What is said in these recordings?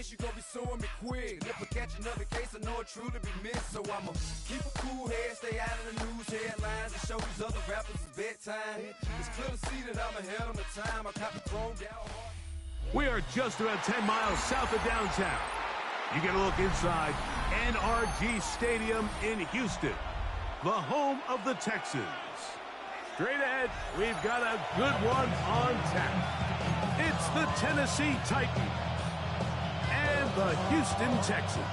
case you gon' be suing me quick. And if I catch another case, I know it truly be missed. So I'ma keep a cool head, stay out of the news headlines, and show these other rappers it's bedtime. It's clear to see that I'm ahead of my time. I caught the throne down hard. We are just about 10 miles south of downtown. You get a look inside NRG Stadium in Houston, the home of the Texans. Straight ahead, we've got a good one on tap. It's the Tennessee Titans and the Houston Texans.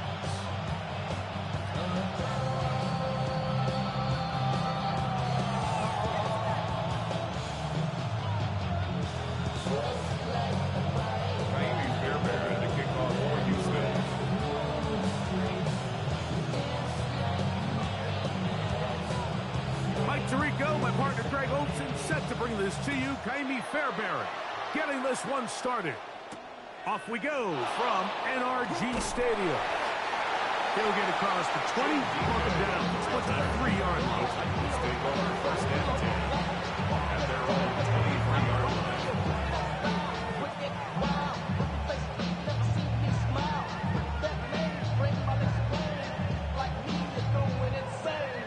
My partner Greg Olson set to bring this to you. Kaimi Fairbairn getting this one started. Off we go from NRG Stadium. He'll get across the 20, welcome down to 23-yard line. Take over first and 10 at their own 23-yard line.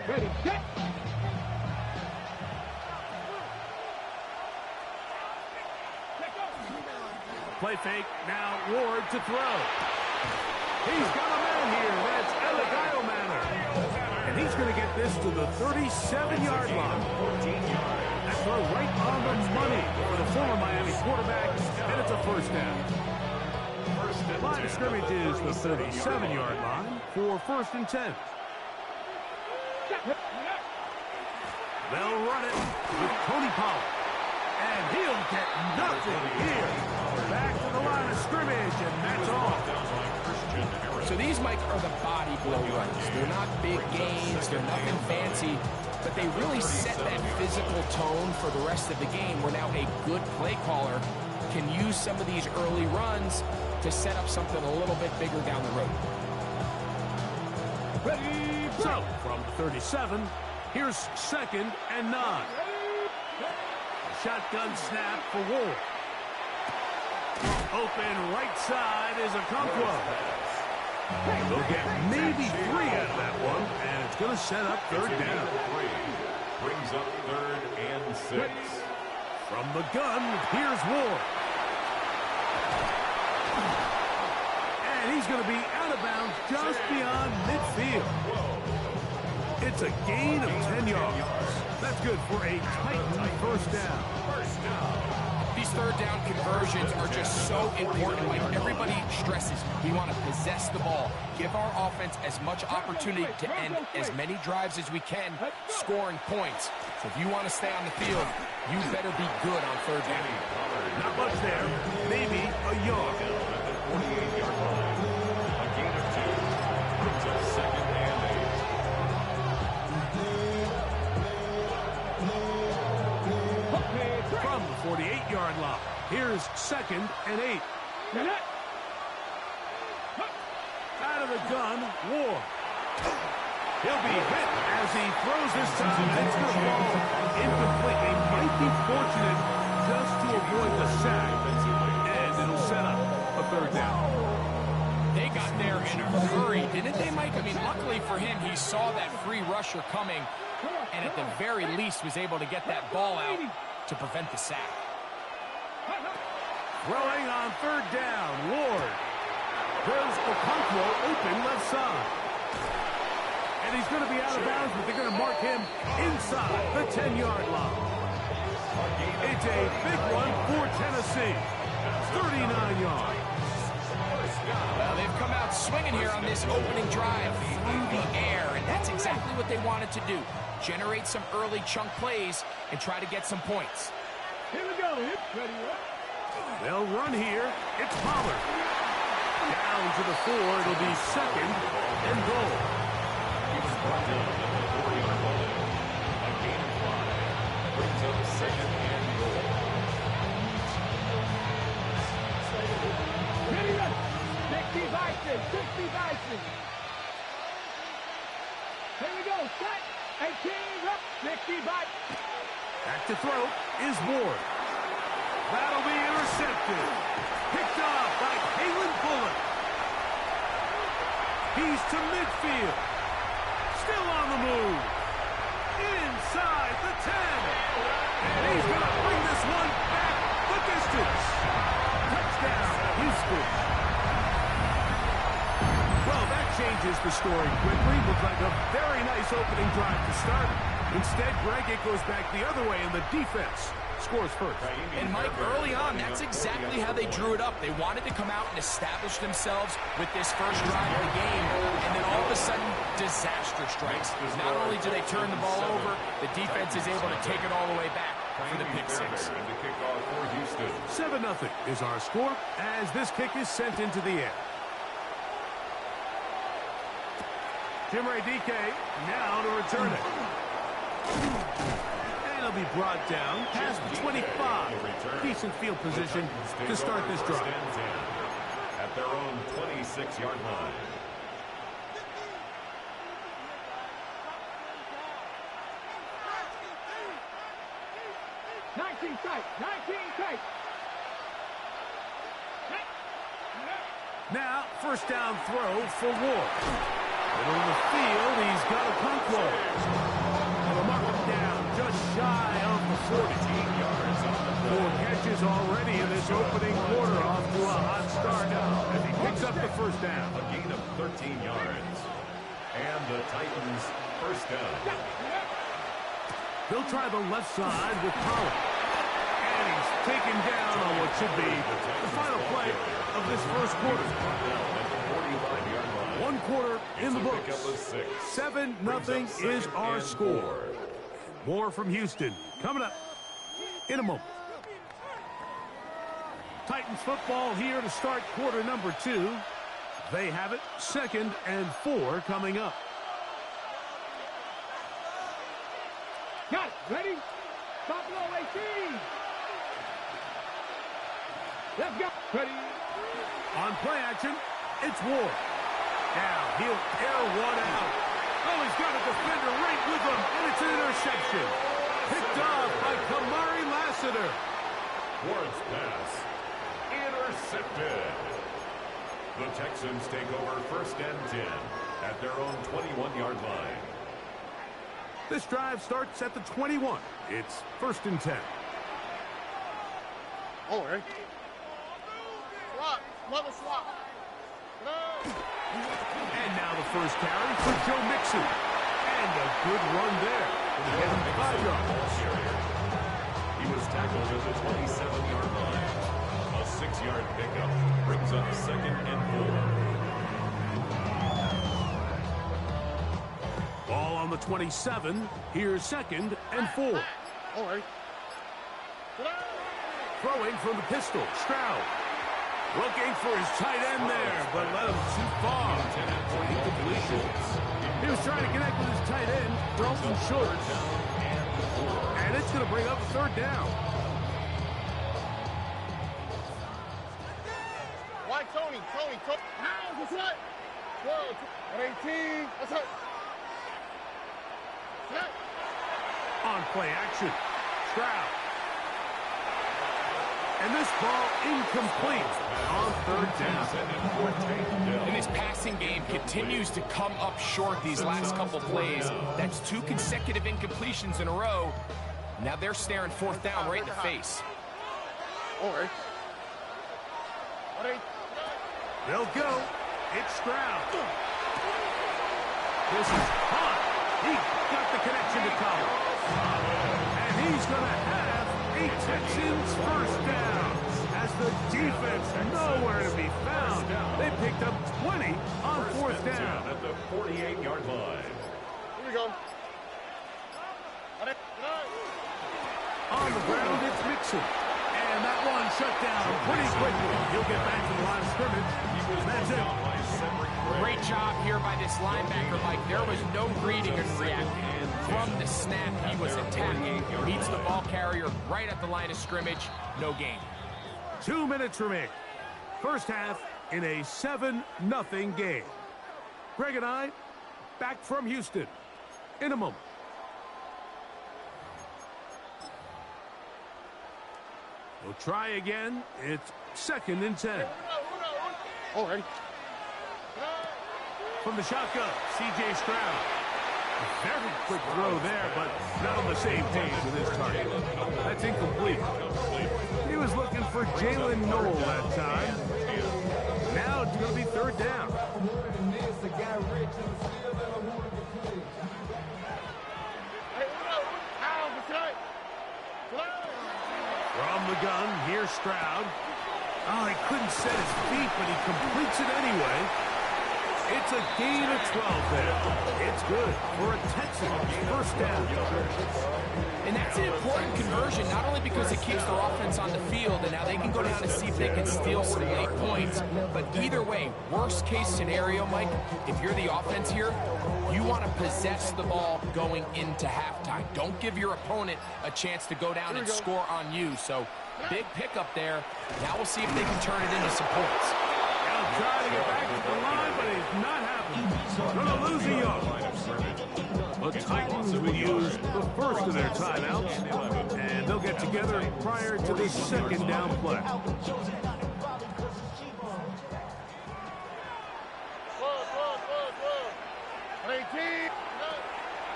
Ready, get! Play fake, now Ward to throw. He's got a man here, that's Eligayo Manor. And he's going to get this to the 37-yard line. That throw right on the money for the former Miami quarterback, and it's a first down. Line of scrimmage is the 37-yard line for first and 10. They'll run it with Tony Pollard. And he'll get nothing here. Back to the line of scrimmage, and that's all. So these, Mike, are the body blow runs. They're not big gains, they're nothing fancy, but they really set that physical tone for the rest of the game, where now a good play caller can use some of these early runs to set up something a little bit bigger down the road. So, from 37, here's 2nd and 9. Shotgun snap for Ward. Open right side is Okonkwo. They'll get maybe 3 out of that one, and it's going to set up third down. Brings up 3rd and 6. From the gun, here's Ward. And he's going to be out of bounds just beyond midfield. It's a gain of 10 yards. That's good for a Titan first down. These third down conversions are just so important. Like everybody stresses, we want to possess the ball, give our offense as much opportunity to end as many drives as we can, scoring points. So if you want to stay on the field, you better be good on third down. Not much there, maybe a yard. 48-yard line. A gain of 2 brings up 2nd and 8. From the 48-yard line, here's 2nd and 8. Out of the gun, Ward. He'll be hit as he throws this time. It's going to fall incomplete. They might be fortunate just to avoid the sack, and it'll set up a third down. They got there in a hurry, didn't they, Mike? I mean, luckily for him, he saw that free rusher coming, and at the very least was able to get that ball out to prevent the sack. Throwing on third down, Ward. There's Okonkwo open left side. And he's going to be out of bounds, but they're going to mark him inside the 10-yard line. It's a big one for Tennessee. 39 yards. Well, they've come out swinging here on this opening drive through the air, and that's exactly what they wanted to do. Generate some early chunk plays and try to get some points. Here we go. Ready, They'll run here. It's Pollard. Down to the 4. It'll be 2nd and goal. He was brought down at the 4-yard line. A gain of 5 brings up 2nd and goal. ready, ready. 60 Bison, 60 Bison. Here we go. Set. 18 up. 60 Bison. Back to throw is Ward. That'll be intercepted. Picked off by Kalen Bullock. to midfield. Still on the move. Inside the 10. And he's going to bring this one back the distance. Touchdown, Houston. Well, that changes the story quickly. Looks like a very nice opening drive to start. Instead, Greg, it goes back the other way, and the defense scores first. And Mike, early on, that's exactly how they drew it up. They wanted to come out and establish themselves with this first drive of the game, and then all of a sudden, disaster strikes. Not only do they turn the ball over, the defense is able to take it all the way back for the pick six. 7-0 is our score as this kick is sent into the air. Jim Radike now to return it. And he'll be brought down past the 25. Decent field position to start this drive. At their own 26-yard line. Now, first down throw for Ward. Middle of the field, he's got a punt roll. And they'll mark him down just shy of the 40. 4 catches already in this opening quarter, off to a hot start as he picks up the first down. A gain of 13 yards. And the Titans first down. They'll try the left side with Pollard. And he's taken down on what should be the final play of this first quarter. 1 quarter in the books. 7-0 is our score. More from Houston coming up in a moment. Titans football here to start quarter number 2. They have it 2nd and 4 coming up. Got it. Ready? Buffalo 18. Let's go. Ready? On play action, it's Ward. Now he'll air one out. Oh, he's got a defender right with him, and it's an interception. Picked off by Kamari Lassiter. Ward's pass intercepted. The Texans take over 1st and 10 at their own 21-yard line. This drive starts at the 21. It's 1st and 10. All right. Swap. Another swap. And now the first carry for Joe Mixon. And a good run there. Gonna get him 5 yards. He was tackled at the 27-yard line. A 6-yard pickup brings up 2nd and 4. Ball on the 27. Here's 2nd and 4. All right. Throwing from the pistol, Stroud. Looking for his tight end there, but led him too far. He was trying to connect with his tight end, throws him short. And it's going to bring up 3rd down. Why Tony? How? What's that? 12, 18. What's that? On play action, Stroud. And this ball incomplete on 3rd down. And this passing game continues to come up short these last couple plays. That's 2 consecutive incompletions in a row. Now they're staring 4th down right in the face. All right. They'll go. It's Stroud. This is hot. He got the connection to Collins. And he's going to have a Texans first down. As the defense nowhere to be found. They picked up 20 on 4th down. At the 48-yard line. Here we go. On the ground, it's Mixon. And that one shut down pretty quickly. He'll get back to the line of scrimmage. That's it. Great job here by this linebacker, Mike. There was no reading and reacting. From the snap, he was attacking. Meets the ball carrier right at the line of scrimmage. No gain. 2 minutes remain. First half in a 7-0 game. Greg and I back from Houston in a moment. We'll try again. It's 2nd and 10. All right. from the shotgun, C.J. Stroud. A very quick throw there, but not on the same page with his target. That's incomplete. He was looking for Jalen Noel that time. Now it's going to be third down. From the gun, here's Stroud. Oh, he couldn't set his feet, but he completes it anyway. It's a gain of 12 there. It's good for a Texans first down. And that's an important conversion, not only because it keeps their offense on the field, and now they can go down and see if they can steal some late points. But either way, worst case scenario, Mike, if you're the offense here, you want to possess the ball going into halftime. Don't give your opponent a chance to go down and score on you. So big pickup there. Now we'll see if they can turn it into some points. Now trying to get back to the line, but it's not happening. Going to lose a yard. The Titans will use the first of their timeouts, and they'll get together prior to the second down play.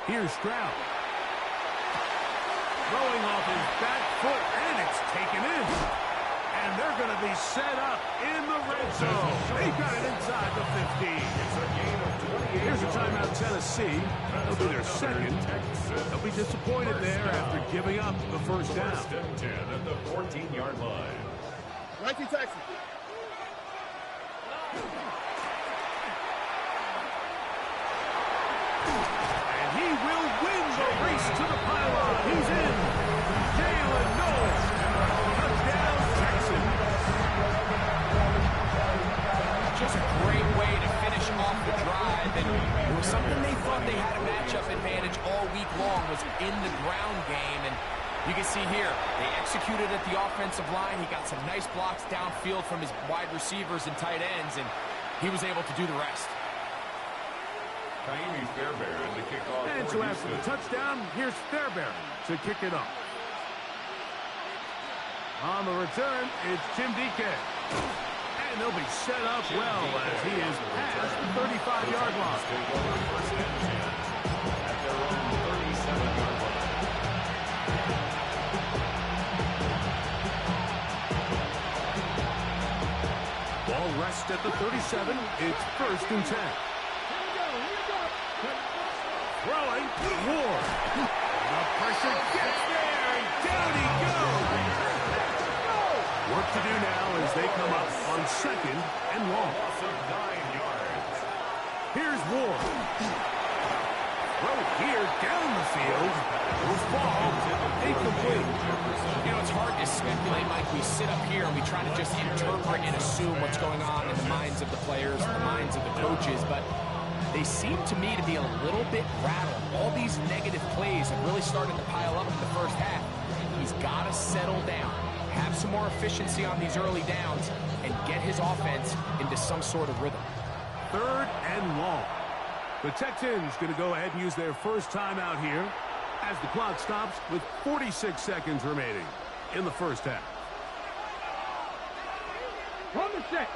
Here's Stroud. Throwing off his back foot, and it's taken in. And they're going to be set up in the red zone. They got it inside the 15. Here's a timeout, Tennessee. That'll be their second. They'll be disappointed there after giving up the first down. 10 at the 14-yard line. 19 Texans. And he will win the race to the pylon. He's in. Jalen Noel. Touchdown, Texans. Just a great way to finish off the drive. And it was something they thought they had a matchup advantage all week long, was in the ground game. And you can see here, they executed at the offensive line. He got some nice blocks downfield from his wide receivers and tight ends, and he was able to do the rest. And so after the touchdown, here's Fairbairn to kick it off. On the return, it's Tim DK. And they'll be set up well as he is past the 35-yard line. At their own 37-yard line. Ball rests at the 37. It's first and 10. Throwing, Ward. The pressure gets there, and down he goes. Work to do now as they come up on second and long. Loss of 9 yards. Here's Ward. Throw here down the field. Will fall. Incomplete. You know, it's hard to speculate, Mike. We sit up here and we try to just interpret and assume what's going on in the minds of the players, the minds of the coaches, but they seem to me to be a little bit rattled. All these negative plays have really started to pile up in the first half. He's got to settle down, have some more efficiency on these early downs, and get his offense into some sort of rhythm. Third and long. The Texans going to go ahead and use their first timeout here as the clock stops with 46 seconds remaining in the first half. From the set.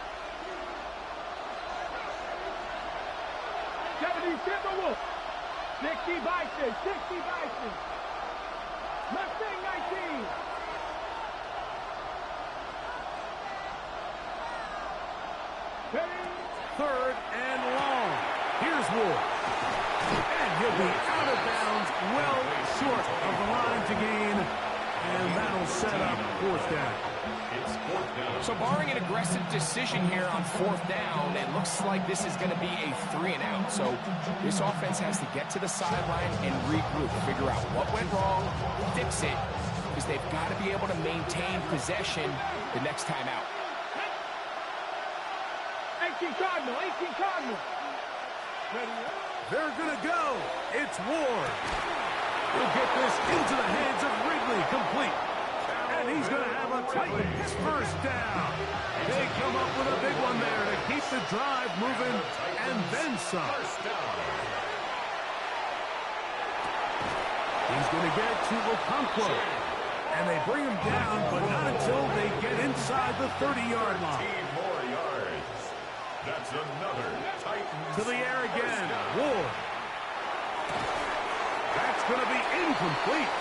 70 Timberwolves. 60 Bison. 60 Bison. Mustang 19. Third and long. Here's Ward. And he'll be out of bounds, well short of the line to gain. And that'll set up fourth down. It's fourth down. So barring an aggressive decision here on fourth down, it looks like this is going to be a 3-and-out. So this offense has to get to the sideline and regroup, figure out what went wrong, fix it, because they've got to be able to maintain possession the next time out. 18 Cardinal. 18 Cardinal. They're going to go. It's Ward. He'll get this into the hands of Wrigley, complete. And he's going to have a Titans first down. They come up with a big one there to keep the drive moving, and then some. He's going to get to Okonkwo. And they bring him down, but not until they get inside the 30-yard line. 15 more yards. That's another Titans To the air again. Ward. That's going to be incomplete.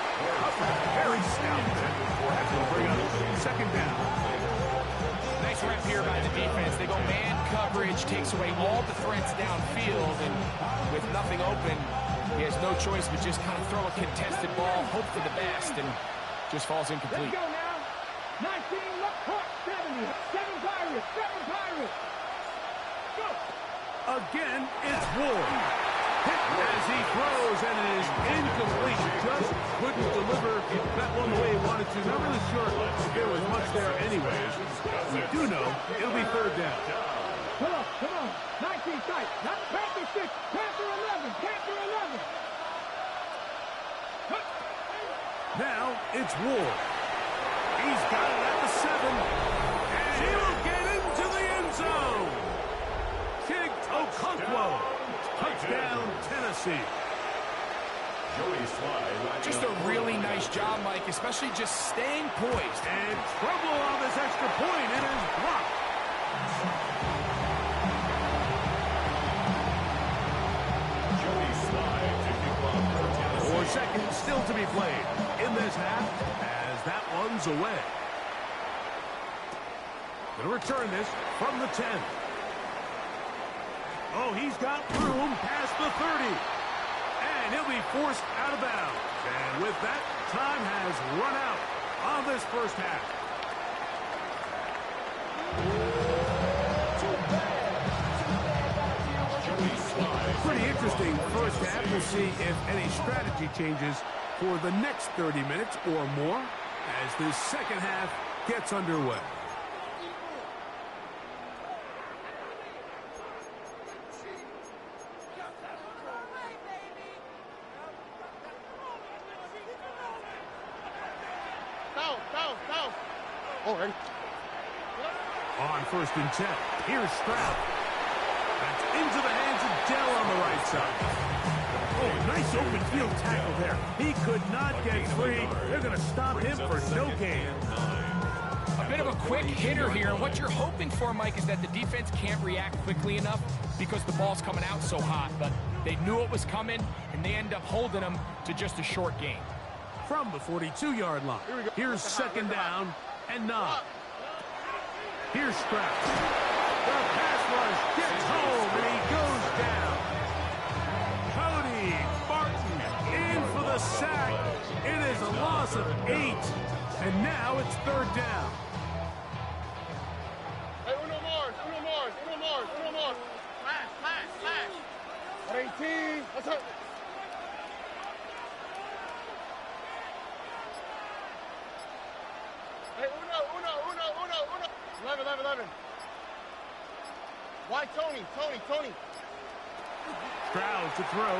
Very stout. That's going to bring up second down. Nice rep here by the defense. They go man coverage, takes away all the threats downfield, and with nothing open, he has no choice but just kind of throw a contested ball, hope for the best, and just falls incomplete. Let's go now. 19, look, 70. 7 Pirates. 7 Pirates. Go. Again, it's Ward. Hit as he throws, and it is incomplete. Just couldn't deliver that one the way he wanted to. Not really sure if there was much there anyways. We do know it'll be third down. Come on. 19 tight. Not Panther 6. Panther 11. Panther 11. Now it's Ward. He's got it at the 7. And he will get into the end zone. King Okonkwo. Touchdown, Tennessee. Just a really nice job, Mike, especially just staying poised. And trouble on this extra point. It is blocked. Four seconds still to be played in this half as that one's away. Going to return this from the 10. Oh, he's got room past the 30. And he'll be forced out of bounds. And with that, time has run out on this first half. Pretty interesting first half. We'll see if any strategy changes for the next 30 minutes or more as this second half gets underway. Already. On 1st and 10, here's Stroud. That's into the hands of Dell on the right side. Oh, nice open field tackle there. He could not get free. They're going to stop him for no gain. A bit of a quick hitter here. What you're hoping for, Mike, is that the defense can't react quickly enough because the ball's coming out so hot. But they knew it was coming, and they end up holding them to just a short gain. From the 42-yard line, here's second down and 9. Here's Stroud. The pass rush gets home, and he goes down. Cody Barton in for the sack. It is a loss of 8, and now it's third down. Hey, uno more. Flash. 18. That's it. Hey, uno. 11. Why Tony? Stroud to throw.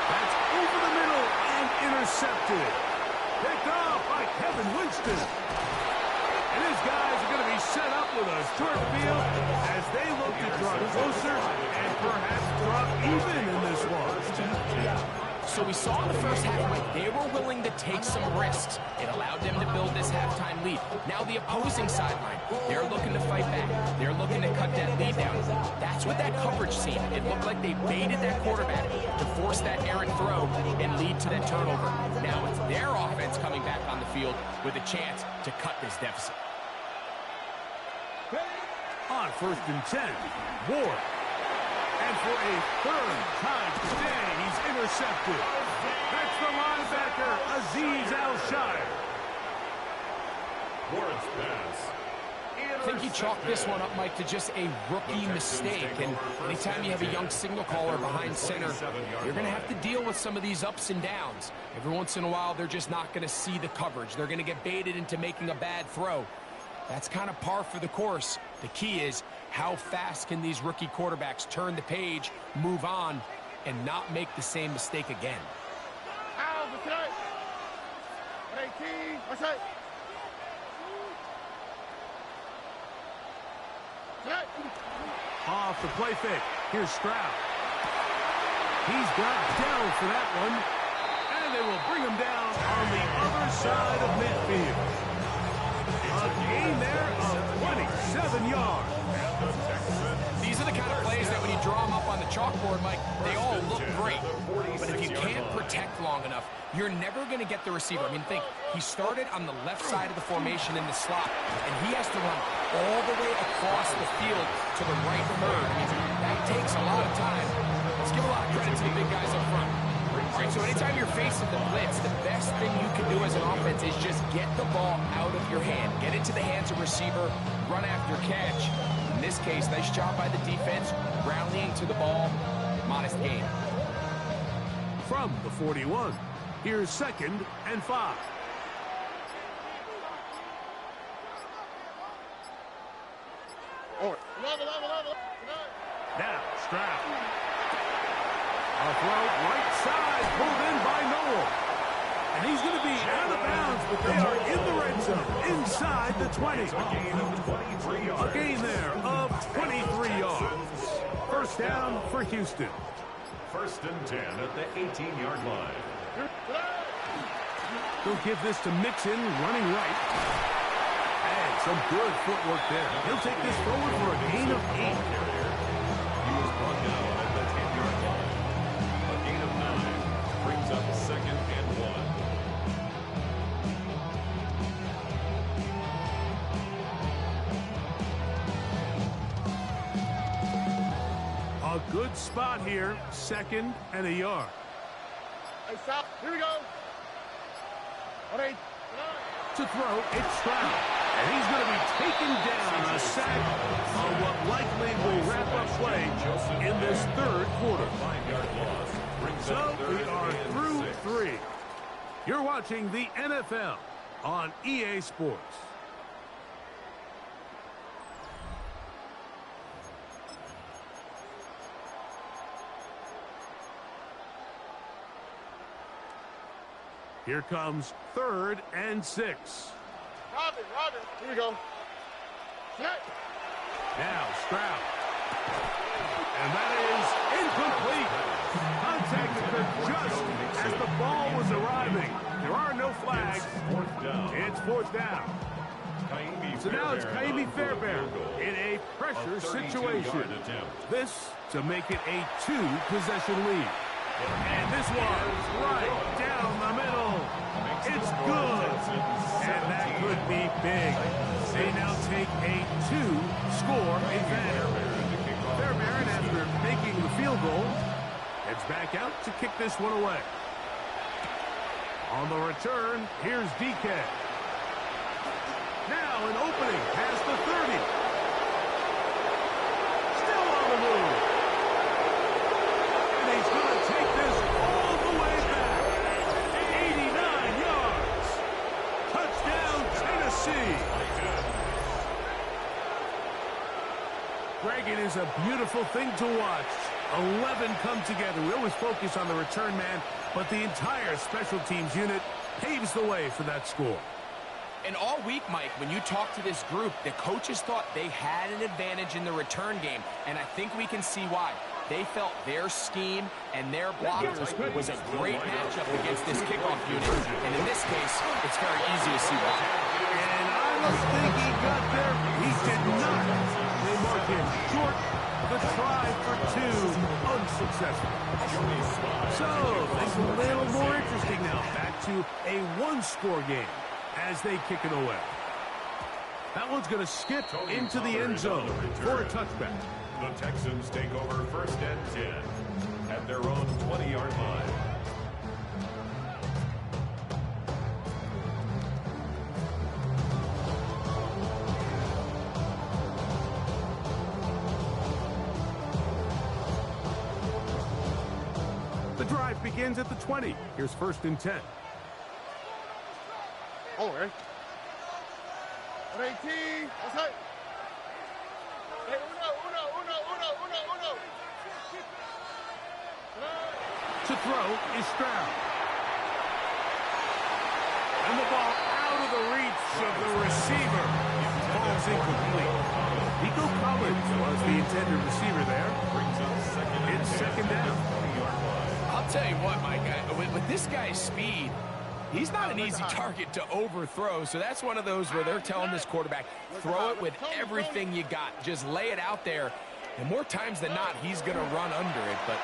That's over the middle and intercepted. Picked off by Kevin Winston. And his guys are going to be set up with a short field as they look to draw closer and perhaps drop even in this one. So we saw in the first half, Mike, they were willing to take some risks. It allowed them to build this halftime lead. Now the opposing sideline, they're looking to fight back. They're looking to cut that lead down. That's what that coverage seemed. It looked like they baited that quarterback to force that errant throw and lead to that turnover. Now it's their offense coming back on the field with a chance to cut this deficit. On 1st and 10, Ward. And for a third time today, he's intercepted. That's the linebacker, Azeez Al-Shire. Ward's pass. I think he chalked this one up, Mike, to just a rookie mistake. And anytime you have a young signal caller behind center, you're going to have to deal with some of these ups and downs. Every once in a while, they're just not going to see the coverage. They're going to get baited into making a bad throw. That's kind of par for the course. The key is how fast can these rookie quarterbacks turn the page, move on, and not make the same mistake again. Off the play fake. Here's Stroud. He's got down for that one. And they will bring him down on the other side of midfield. A gain there of 27 yards. These are the kind of draw them up on the chalkboard, Mike, they all look great. But if you can't protect long enough, you're never going to get the receiver. I mean, think, he started on the left side of the formation in the slot, and he has to run all the way across the field to the right third. I mean, that takes a lot of time. Let's give a lot of credit to the big guys up front. All right, so anytime you're facing the blitz, the best thing you can do as an offense is just get the ball out of your hand. Get it to the hands of receiver, run after catch. In this case, nice job by the defense, rallying to the ball, modest gain. From the 41, here's 2nd and 5. Now, Stroud. A throw right side, pulled in by Noel. And he's going to be out of bounds, but they are in the red zone, inside the 20. A gain there of 23 yards. First down for Houston. 1st and 10 at the 18-yard line. He'll give this to Mixon, running right. And some good footwork there. He'll take this forward for a gain of 8. He was brought down at the 10-yard line. A gain of 9 brings up 2nd and 1. A good spot here, 2nd and a yard. Hey, stop. Here we go. All right. To throw, it's Stroud. And he's going to be taken down, a sack on what likely will wrap up play in this 3rd quarter. 5-yard loss brings So up 3rd we are and through 6. 3. You're watching the NFL on EA Sports. Here comes 3rd and 6. Robin. Here we go. Snap. Now Stroud. And that is incomplete. Contact occurred just as the ball was arriving. There are no flags. It's 4th down. So now it's Kaimi Fairbairn in a pressure situation. This to make it a 2-possession lead. And this one right down the middle. It's good. And that could be big. They now take a 2-score advantage. Fairbairn, after making the field goal, heads back out to kick this one away. On the return, here's DK. Now an opening past the 30. Still on the move. And he's going to take this all the way back. 89 yards. Touchdown, Tennessee. Greg, it is a beautiful thing to watch. 11 come together. We always focus on the return man, but the entire special teams unit paves the way for that score. And all week, Mike, when you talk to this group, the coaches thought they had an advantage in the return game, and I think we can see why. They felt their scheme and their blockers was a great matchup against this kickoff unit, and in this case, it's very easy to see why. And I don't think he got there. He did not. They mark him short. The try for 2, unsuccessful. So, things a little more interesting now. Back to a 1-score game as they kick it away. That one's going to skip into the end zone for a touchback. The Texans take over 1st and 10 at their own 20-yard line. The drive begins at the 20. Here's 1st and 10. Oh, right. 18. That's it. Hey, uno. To throw is Stroud. And the ball out of the reach of the receiver. Ball's incomplete. Nico Collins was the intended receiver there. It's 2nd down. I'll tell you what, Mike, with this guy's speed, he's not an easy target to overthrow, so that's one of those where they're telling this quarterback, throw it with everything you got. Just lay it out there. And more times than not, he's going to run under it, but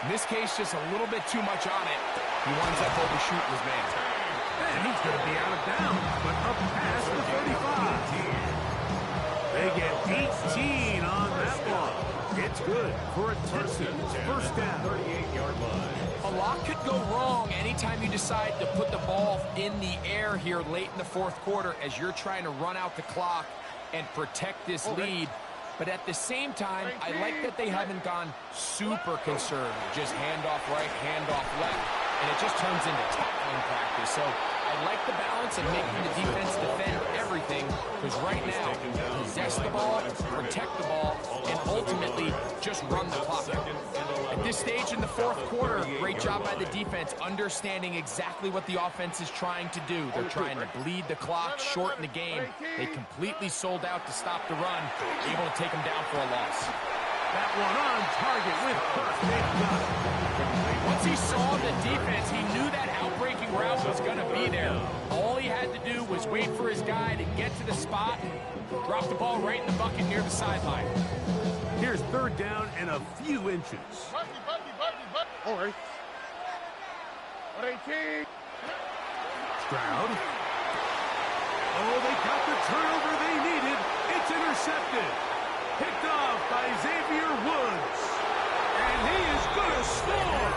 in this case, just a little bit too much on it. He winds up overshooting his man. And he's going to be out of bounds, but up past the 35. They get 18 on that one. It's good for a Texans first down. 38-yard line. A lot could go wrong anytime you decide to put the ball in the air here late in the fourth quarter as you're trying to run out the clock and protect this lead. But at the same time, I like that they haven't gone super conservative. Just handoff right, handoff left, and it just turns into tackling practice. So I like the balance of making the defense defend everything, because right now, possess the ball, protect the ball, and ultimately just run the clock out. At this stage in the fourth quarter, great job by the defense, understanding exactly what the offense is trying to do. They're trying to bleed the clock, shorten the game. They completely sold out to stop the run, able to take them down for a loss. That one on target with first. Once he saw the defense, he knew that outbreaking route was going to be there. All he had to do was wait for his guy to get to the spot, drop the ball right in the bucket near the sideline. Here's third down and a few inches. All right. 118. Stroud. Oh, they got the turnover they needed. It's intercepted. Picked off by Xavier Woods. And he is going to score.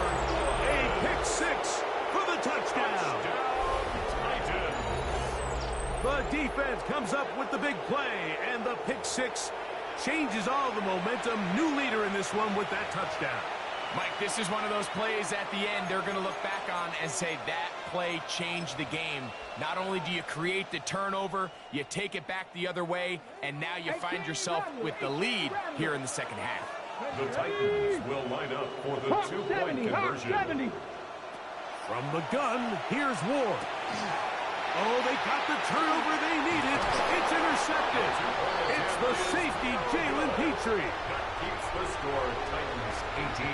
A pick six for the touchdown. The defense comes up with the big play, and the pick six changes all the momentum. New leader in this one with that touchdown. Mike, this is one of those plays at the end they're going to look back on and say that play changed the game. Not only do you create the turnover, you take it back the other way, and now you find yourself with the lead here in the second half. The Titans will line up for the two-point conversion. From the gun, here's Ward. Oh, they got the turnover they needed. It's intercepted. It's the safety, Jalen Petrie. That keeps the score. Titans 18,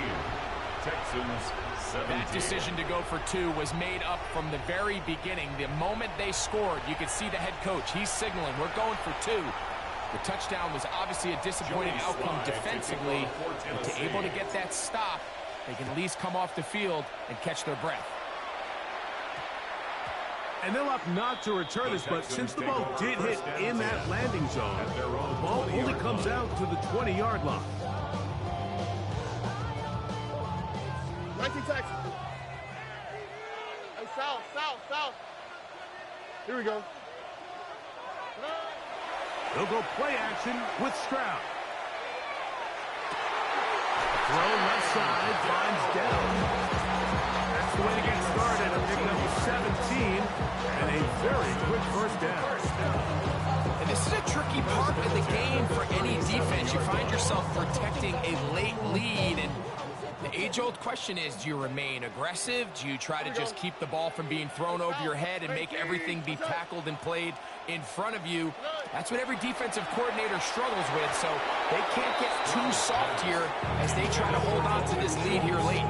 Texans 17. That decision to go for two was made up from the very beginning. The moment they scored, you could see the head coach. He's signaling, we're going for two. The touchdown was obviously a disappointing outcome defensively, but to able to get that stop, they can at least come off the field and catch their breath. And they'll opt not to return this, but since the ball did hit in that landing zone, the ball only comes out to the 20-yard line. 19 Texans. Hey, south. Here we go. They'll go play action with Stroud. Throw left side, finds down. That's the way to get started. A pick up 17 and a very quick first down. And this is a tricky part of the game for any defense. You find yourself protecting a late lead, and the age-old question is, do you remain aggressive? Do you try to just keep the ball from being thrown over your head and make everything be tackled and played in front of you? That's what every defensive coordinator struggles with, so they can't get too soft here as they try to hold on to this lead here late.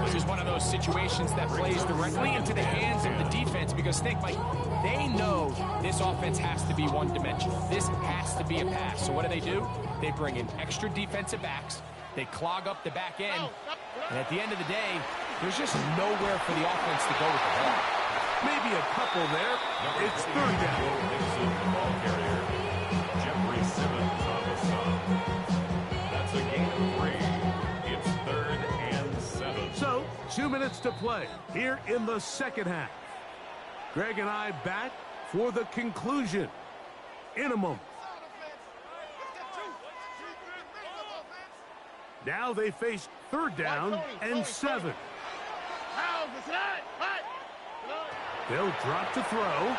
This is one of those situations that plays directly into the hands of the defense, because think, Mike, they know this offense has to be one-dimensional. This has to be a pass. So what do? They bring in extra defensive backs. They clog up the back end. And at the end of the day, there's just nowhere for the offense to go with the ball. Maybe a couple there. It's third down. Ball carrier, Jeffrey Simmons on the stop. That's a gain of 3. It's 3rd and 7. So, 2 minutes to play here in the second half. Greg and I back for the conclusion in a moment. Now they face third down and 7. They'll drop to throw.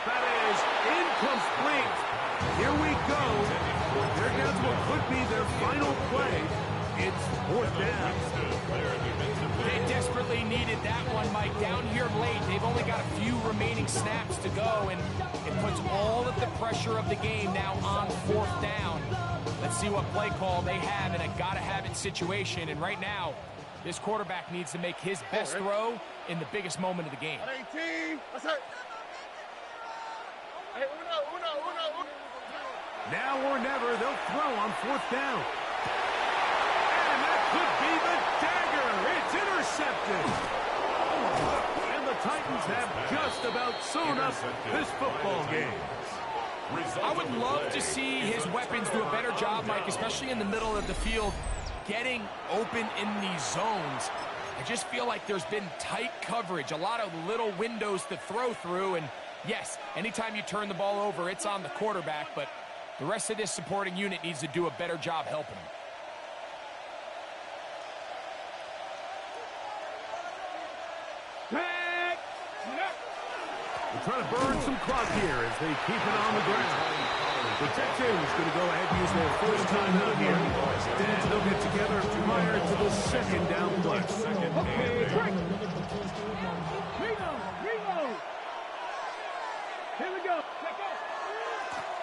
That is incomplete. Here we go. They're down to what could be their final play. It's 4th down. They desperately needed that one, Mike. Down here late, they've only got a few remaining snaps to go, and it puts all of the pressure of the game now on 4th down. Let's see what play call they have in a gotta-have-it situation. And right now, this quarterback needs to make his best throw in the biggest moment of the game. 18. That's it. Hey, uno. Now or never, they'll throw on 4th down. intercepted. And the Titans have just about sewn up this football game. I would love to see his weapons do a better job, Mike, especially in the middle of the field, getting open in these zones. I just feel like there's been tight coverage, a lot of little windows to throw through, and yes, anytime you turn the ball over, it's on the quarterback, but the rest of this supporting unit needs to do a better job helping him. They're trying to burn some clock here as they keep it on the ground. The Texans going to go ahead and use their first time out here. And they'll get together prior to the second down play. Here we go.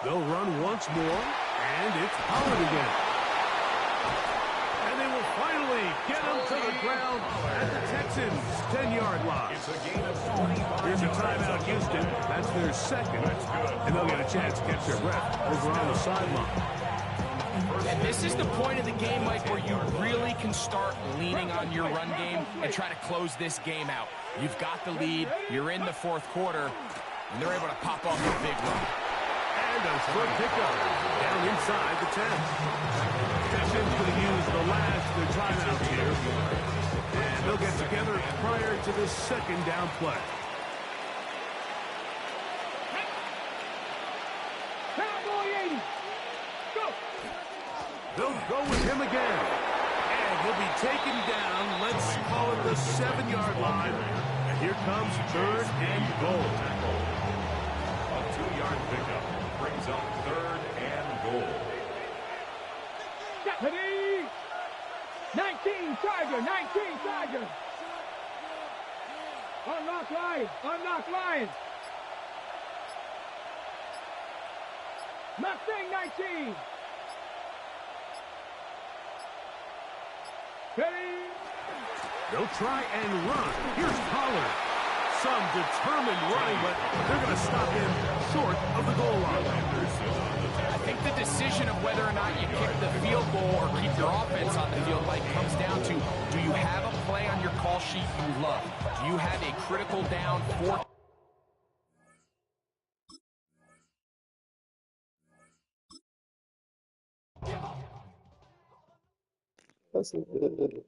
They'll run once more, and it's Pollard again. And they will finally get him to the ground at the Texans' 10-yard line. It's a gain of 25. Here's a timeout, Houston. That's their second. And they'll get a chance to catch their breath over on the sideline. And this is the point of the game, Mike, where you really can start leaning on your run game and try to close this game out. You've got the lead, you're in the fourth quarter, and they're able to pop off a big run. And a short pickup down inside the 10. Texans going to use the last of their timeouts here. And they'll get together prior to the second down play. Cowboy 80. Go. They'll go with him again. And he'll be taken down. Let's call it the 7-yard line. And here comes third and goal. A 2-yard pickup brings up third and goal. Katty. 19 Charger. 19 Charger. Unlock Lions. Unlock Lions. Mustang 19. Ready? They'll try and run. Here's Pollard. Some determined running, but they're going to stop him short of the goal line. I think the decision of whether or not you kick the field goal or keep your offense on the field, Mike, comes down to, do you have a play on your call sheet you love? Do you have a critical down fourth? That's a good.